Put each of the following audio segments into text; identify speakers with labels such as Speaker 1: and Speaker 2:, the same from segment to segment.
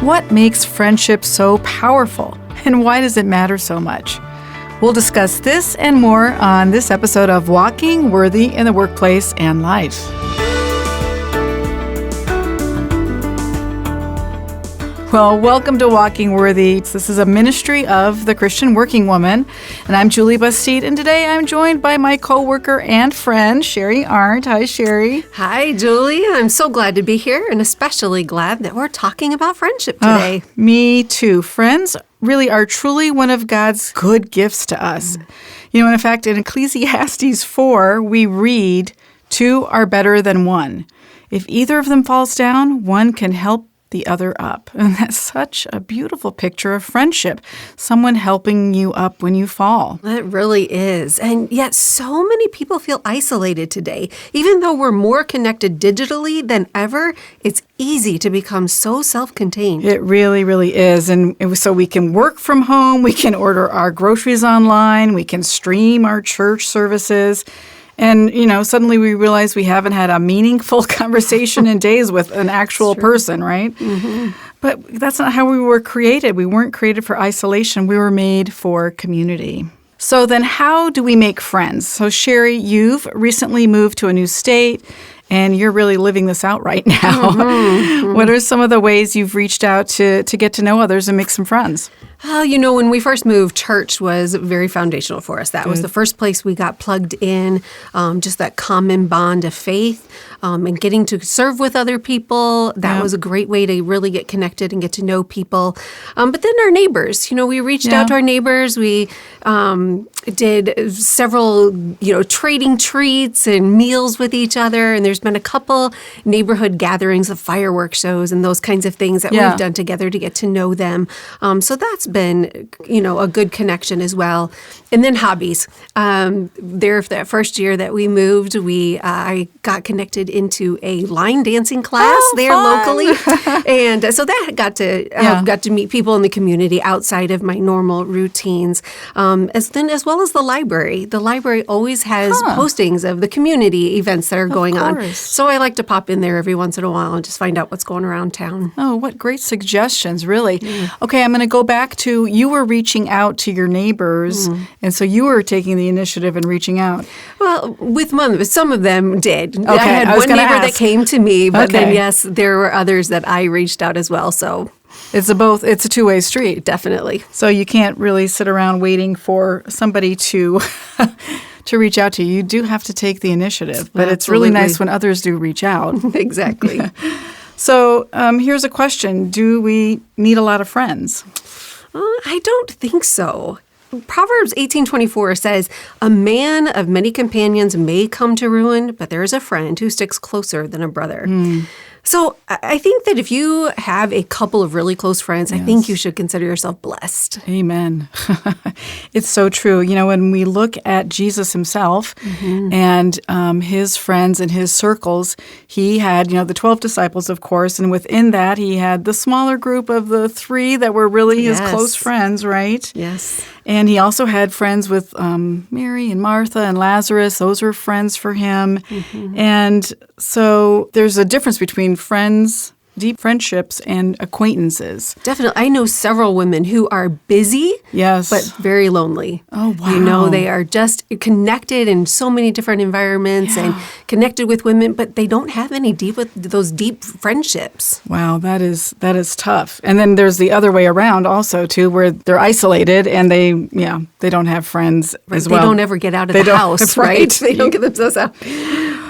Speaker 1: What makes friendship so powerful, and why does it matter so much? We'll discuss this and more on this episode of Walking Worthy in the Workplace and Life. Well, welcome to Walking Worthy. This is a ministry of the Christian working woman, and I'm Julie Busteed, and today I'm joined by my co-worker and friend, Sherri Arndt. Hi, Sherri.
Speaker 2: Hi, Julie. I'm so glad to be here, and especially glad that we're talking about friendship today.
Speaker 1: Me too. Friends really are truly one of God's good gifts to us. You know, in fact, in Ecclesiastes 4, we read, "Two are better than one. If either of them falls down, one can help the other up." And that's such a beautiful picture of friendship, someone helping you up when you fall.
Speaker 2: It really is. And yet so many people feel isolated today. Even though we're more connected digitally than ever, it's easy to become so self-contained.
Speaker 1: It really, really is. And so we can work from home, we can order our groceries online, we can stream our church services. And, you know, suddenly we realize we haven't had a meaningful conversation in days with an actual person, right? Mm-hmm. But that's not how we were created. We weren't created for isolation. We were made for community. So then how do we make friends? So, Sherri, you've recently moved to a new state, and you're really living this out right now. Mm-hmm. What are some of the ways you've reached out to get to know others and make some friends?
Speaker 2: You know, when we first moved, church was very foundational for us. That was the first place we got plugged in, just that common bond of faith and getting to serve with other people. That was a great way to really get connected and get to know people. But then our neighbors, you know, we reached out to our neighbors. We did several, trading treats and meals with each other. And there's been a couple neighborhood gatherings of fireworks shows and those kinds of things that we've done together to get to know them. So that's been, a good connection as well. And then hobbies. That first year that we moved, I got connected into a line dancing class locally. And so that got to meet people in the community outside of my normal routines. As well as the library. The library always has postings of the community events that are going on. So I like to pop in there every once in a while and just find out what's going around town.
Speaker 1: Oh, what great suggestions, really. Okay, I'm going to go back to you were reaching out to your neighbors, and so you were taking the initiative and reaching out.
Speaker 2: Well, with some of them did.
Speaker 1: Okay,
Speaker 2: I had one neighbor that came to me, but then,
Speaker 1: yes,
Speaker 2: there were others that I reached out as well, so...
Speaker 1: It's a two-way street.
Speaker 2: Definitely.
Speaker 1: So you can't really sit around waiting for somebody to to reach out to you. You do have to take the initiative, but it's really nice when others do reach out.
Speaker 2: Exactly.
Speaker 1: So here's a question. Do we need a lot of friends?
Speaker 2: I don't think so. Proverbs 18:24 says, "A man of many companions may come to ruin, but there is a friend who sticks closer than a brother." So I think that if you have a couple of really close friends, I think you should consider yourself blessed.
Speaker 1: Amen. It's so true. You know, when we look at Jesus himself and his friends and his circles, he had, the 12 disciples, of course, and within that he had the smaller group of the 3 that were really his close friends, right?
Speaker 2: Yes.
Speaker 1: And he also had friends with Mary and Martha and Lazarus. Those were friends for him. And so there's a difference between friends, deep friendships, and acquaintances.
Speaker 2: Definitely. I know several women who are busy, but very lonely.
Speaker 1: Oh, wow.
Speaker 2: They are just connected in so many different environments and connected with women, but they don't have any those deep friendships.
Speaker 1: Wow, that is tough. And then there's the other way around also, too, where they're isolated and they don't have friends as well.
Speaker 2: They don't ever get out of the house, right? They don't get themselves out.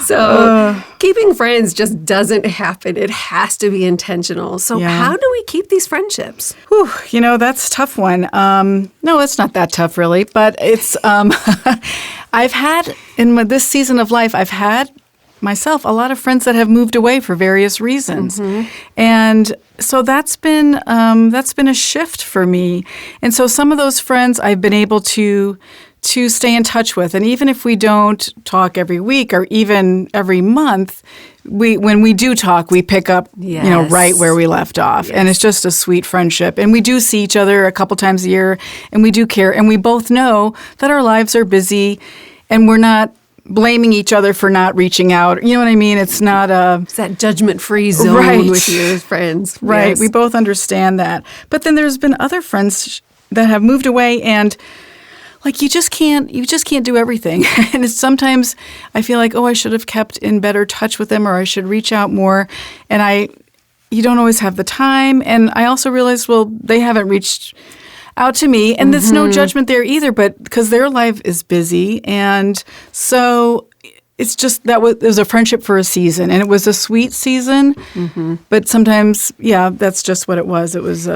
Speaker 2: So keeping friends just doesn't happen. It has to be intentional. So how do we keep these friendships?
Speaker 1: Whew, that's a tough one. No, it's not that tough, really. But it's I've had, in this season of life, I've had myself a lot of friends that have moved away for various reasons. And so that's been a shift for me. And so some of those friends I've been able to stay in touch with. And even if we don't talk every week or even every month, when we do talk, we pick up, right where we left off. And it's just a sweet friendship. And we do see each other a couple times a year, and we do care. And we both know that our lives are busy, and we're not blaming each other for not reaching out. You know what I mean? It's not
Speaker 2: It's that judgment-free zone with your friends.
Speaker 1: Right.
Speaker 2: Yes.
Speaker 1: We both understand that. But then there's been other friends that have moved away, and like you just can't do everything. And it's sometimes I feel like, I should have kept in better touch with them, or I should reach out more. And you don't always have the time. And I also realized, they haven't reached out to me, and there's no judgment there either, but because their life is busy. And so it's just it was a friendship for a season, and it was a sweet season. But sometimes, that's just what it was. It was.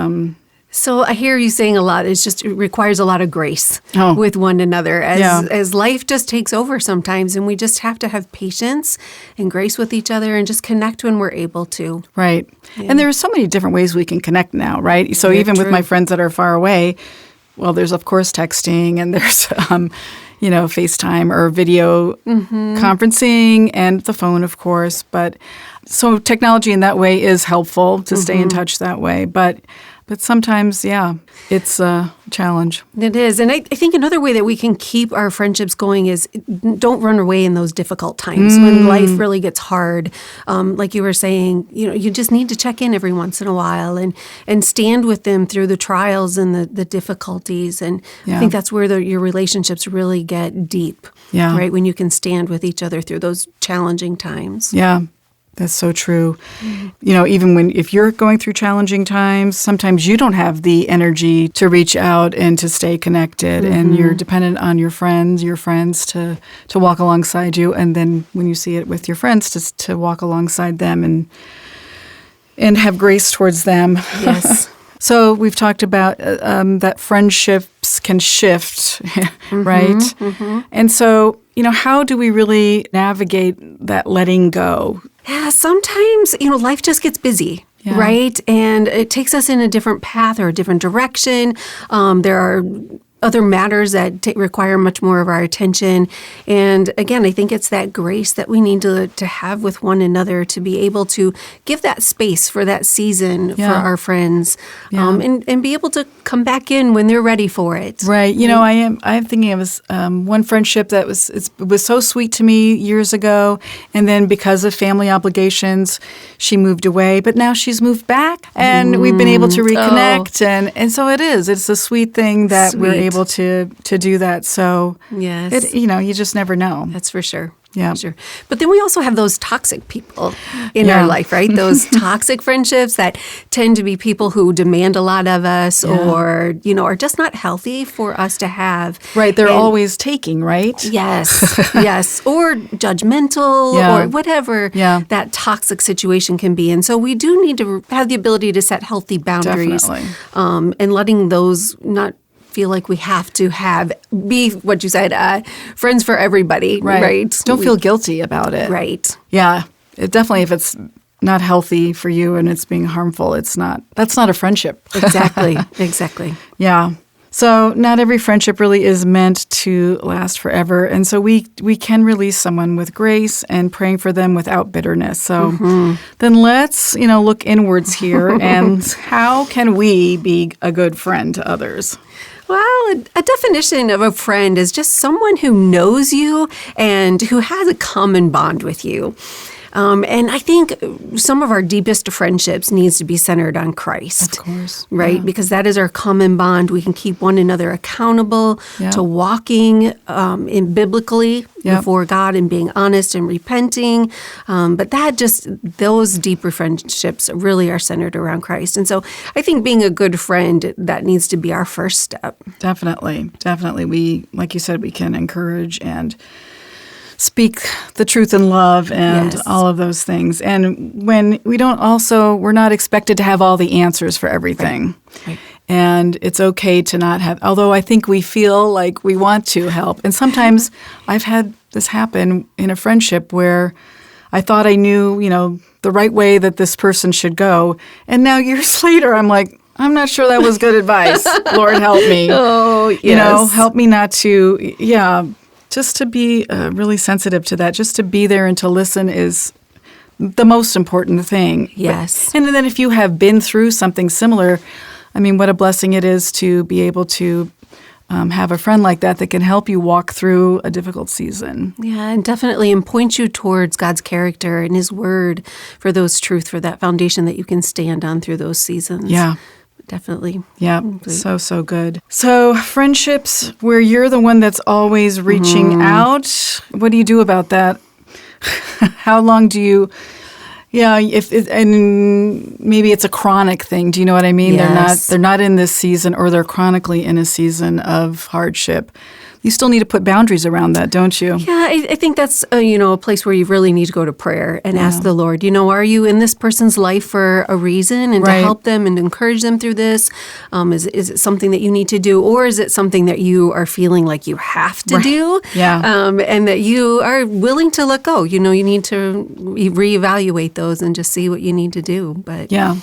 Speaker 2: So I hear you saying a lot. It requires a lot of grace with one another as life just takes over sometimes, and we just have to have patience and grace with each other and just connect when we're able to.
Speaker 1: Right. Yeah. And there are so many different ways we can connect now, right? So even with my friends that are far away, there's of course texting, and there's FaceTime or video conferencing, and the phone, of course. But so technology in that way is helpful to stay in touch that way. But sometimes, it's a challenge.
Speaker 2: It is. And I think another way that we can keep our friendships going is don't run away in those difficult times when life really gets hard. Like you were saying, you just need to check in every once in a while and stand with them through the trials and the difficulties. And I think that's where your relationships really get deep, right? When you can stand with each other through those challenging times.
Speaker 1: Yeah. That's so true. Even if you're going through challenging times, sometimes you don't have the energy to reach out and to stay connected, and you're dependent on your friends to walk alongside you. And then when you see it with your friends, to walk alongside them and have grace towards them.
Speaker 2: Yes.
Speaker 1: So we've talked about that friendships can shift, right? And so, how do we really navigate that letting go?
Speaker 2: Yeah, sometimes, life just gets busy, right? And it takes us in a different path or a different direction. There are other matters that require much more of our attention. And again, I think it's that grace that we need to have with one another to be able to give that space for that season for our friends, and be able to come back in when they're ready for it.
Speaker 1: Right. I'm thinking of one friendship that it was so sweet to me years ago, and then because of family obligations, she moved away, but now she's moved back, and we've been able to reconnect, and so it's a sweet thing that we're able to do that. So
Speaker 2: yes,
Speaker 1: you just never know.
Speaker 2: That's for sure.
Speaker 1: Yeah.
Speaker 2: Sure. But then we also have those toxic people in our life, right? Those toxic friendships that tend to be people who demand a lot of us or, are just not healthy for us to have.
Speaker 1: Right. They're always taking, right?
Speaker 2: Yes. Yes. Or judgmental or whatever that toxic situation can be. And so we do need to have the ability to set healthy boundaries.
Speaker 1: Definitely.
Speaker 2: And letting those not feel like we have to be what you said, friends for everybody, right?
Speaker 1: Don't feel guilty about it.
Speaker 2: Right.
Speaker 1: Yeah. Definitely, if it's not healthy for you and it's being harmful, that's not a friendship.
Speaker 2: Exactly. Exactly.
Speaker 1: Yeah. So not every friendship really is meant to last forever. And so we can release someone with grace and praying for them without bitterness. So then let's, look inwards here. And how can we be a good friend to others?
Speaker 2: Well, a definition of a friend is just someone who knows you and who has a common bond with you. And I think some of our deepest friendships needs to be centered on Christ.
Speaker 1: Of course.
Speaker 2: Right?
Speaker 1: Yeah.
Speaker 2: Because that is our common bond. We can keep one another accountable to walking in biblically before God and being honest and repenting. But those deeper friendships really are centered around Christ. And so I think being a good friend, that needs to be our first step.
Speaker 1: Definitely. We, like you said, we can encourage and speak the truth in love and all of those things. And when we're not expected to have all the answers for everything. Right. And it's okay to not have, although I think we feel like we want to help. And sometimes I've had this happen in a friendship where I thought I knew, the right way that this person should go. And now years later, I'm like, I'm not sure that was good advice. Lord, help me.
Speaker 2: Oh, yes.
Speaker 1: Help me not to, just to be really sensitive to that, just to be there and to listen is the most important thing.
Speaker 2: Yes.
Speaker 1: And then if you have been through something similar, I mean, what a blessing it is to be able to have a friend like that can help you walk through a difficult season.
Speaker 2: Yeah, and definitely and point you towards God's character and His Word for those truth, for that foundation that you can stand on through those seasons.
Speaker 1: Yeah.
Speaker 2: Definitely.
Speaker 1: Yeah, so good. So friendships where you're the one that's always reaching out, what do you do about that? How long do you... Yeah, and maybe it's a chronic thing. Do you know what I mean?
Speaker 2: Yes.
Speaker 1: They're not in this season, or they're chronically in a season of hardship. You still need to put boundaries around that, don't you?
Speaker 2: Yeah, I think that's a place where you really need to go to prayer and ask the Lord. Are you in this person's life for a reason, and to help them and encourage them through this? Is it something that you need to do, or is it something that you are feeling like you have to do?
Speaker 1: Yeah,
Speaker 2: and that you are willing to let go. You need to reevaluate those and just see what you need to do. But
Speaker 1: yeah.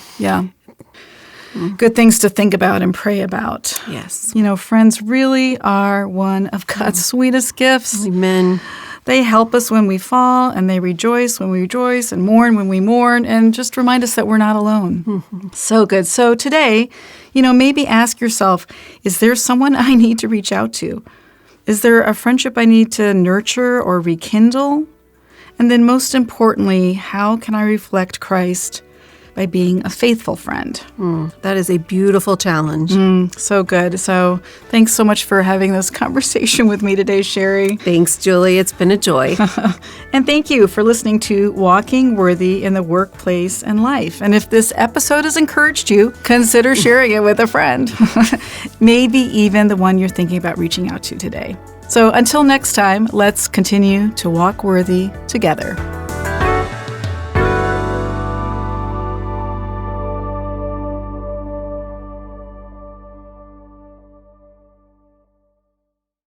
Speaker 1: Good things to think about and pray about.
Speaker 2: Yes.
Speaker 1: Friends really are one of God's sweetest gifts.
Speaker 2: Amen.
Speaker 1: They help us when we fall, and they rejoice when we rejoice, and mourn when we mourn, and just remind us that we're not alone. So good. So today, maybe ask yourself, is there someone I need to reach out to? Is there a friendship I need to nurture or rekindle? And then most importantly, how can I reflect Christ by being a faithful friend?
Speaker 2: That is a beautiful challenge.
Speaker 1: So good. So thanks so much for having this conversation with me today, Sherri.
Speaker 2: Thanks, Julie. It's been a joy.
Speaker 1: And thank you for listening to Walking Worthy in the Workplace and Life. And if this episode has encouraged you, consider sharing it with a friend. Maybe even the one you're thinking about reaching out to today. So until next time, let's continue to walk worthy together.